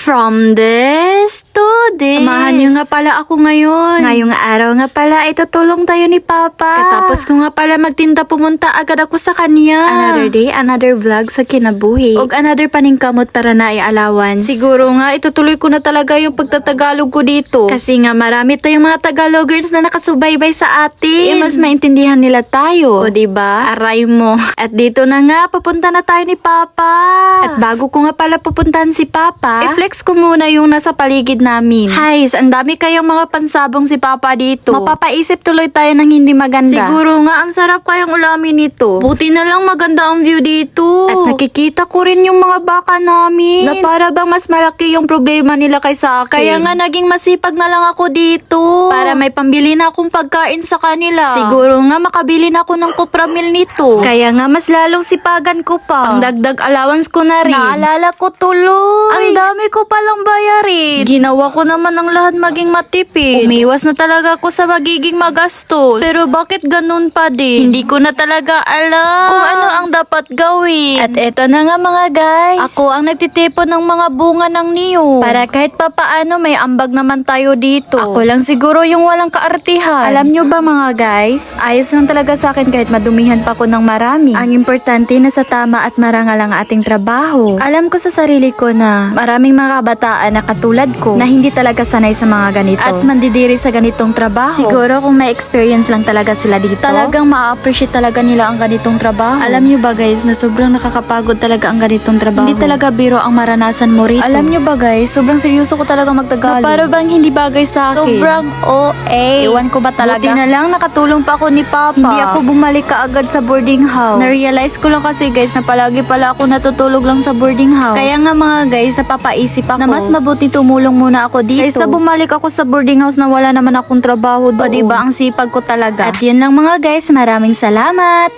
From this to this. Samahan niyo nga pala ako ngayon. Ngayong araw nga pala ay tutulong tayo ni Papa. Katapos ko nga pala magtinda, pumunta agad ako sa kanya. Another day, another vlog sa kinabuhi. Og another paningkamot para na allowance. Siguro nga itutuloy ko na talaga yung pagtatagalog ko dito. Kasi nga marami tayong mga Tagalogers na nakasubaybay sa atin. Mas maintindihan nila tayo. O diba? Aray mo. At dito na nga, papunta na tayo ni Papa. At bago ko nga pala pupuntahan si Papa, i-flex ko muna yung nasa paligid namin. Guys, ang dami kayong mga pansabong si Papa dito. Mapapaisip tuloy tayo ng hindi maganda. Siguro nga, ang sarap kayang ulamin nito. Buti na lang maganda ang view dito. At nakikita ko rin yung mga baka namin. Na para bang mas malaki yung problema nila kaysa akin. Kaya nga naging masipag na lang ako dito. Para may pambili na akong pagkain sa kanila. Siguro nga makabili na ako ng kupramil nito. Kaya nga mas lalong sipagan ko pa. Ang dagdag allowance ko na rin. Naalala ko tuloy. Ang dami ko palang bayarin. Ginawa ko naman ang lahat maging matipid. Umiwas na talaga ako sa magiging magastos. Pero bakit ganun pa din? Hindi ko na talaga alam kung ano ang dapat gawin. At eto na nga mga guys. Ako ang nagtitipon ng mga bunga ng niyog. Para kahit papaano may ambag naman tayo dito. Ako lang siguro yung walang kaartihan. Alam nyo ba mga guys? Ayos lang talaga sa akin kahit madumihan pa ko ng marami. Ang importante na sa tama at marangal ang ating trabaho. Alam ko sa sarili ko na maraming mga kabataan na katulad ko na hindi talaga sanay sa mga ganito. At mandidiri sa ganitong trabaho. Siguro kung may experience lang talaga sila dito, talagang ma-appreciate talaga nila ang ganitong trabaho. Alam nyo ba guys na sobrang nakakapagod talaga ang ganitong trabaho. Hindi talaga biro ang maranasan mo rito. Alam nyo ba guys, sobrang seryoso ko talaga magtagalog. Para bang hindi bagay sa akin. Sobrang OA. Ewan ko ba talaga. Buti na lang nakatulong pa ako ni Papa. Hindi ako bumalik kaagad sa boarding house. Na-realize ko lang kasi guys na palagi pala ako natutulog lang sa boarding house. Kaya nga mga guys, napapaisip ako na mas mabuti tumulong muna ako dito. Kaysa bumalik ako sa boarding house na wala naman akong trabaho doon. O diba ang sipag ko talaga. At yun lang mga guys, maraming salamat.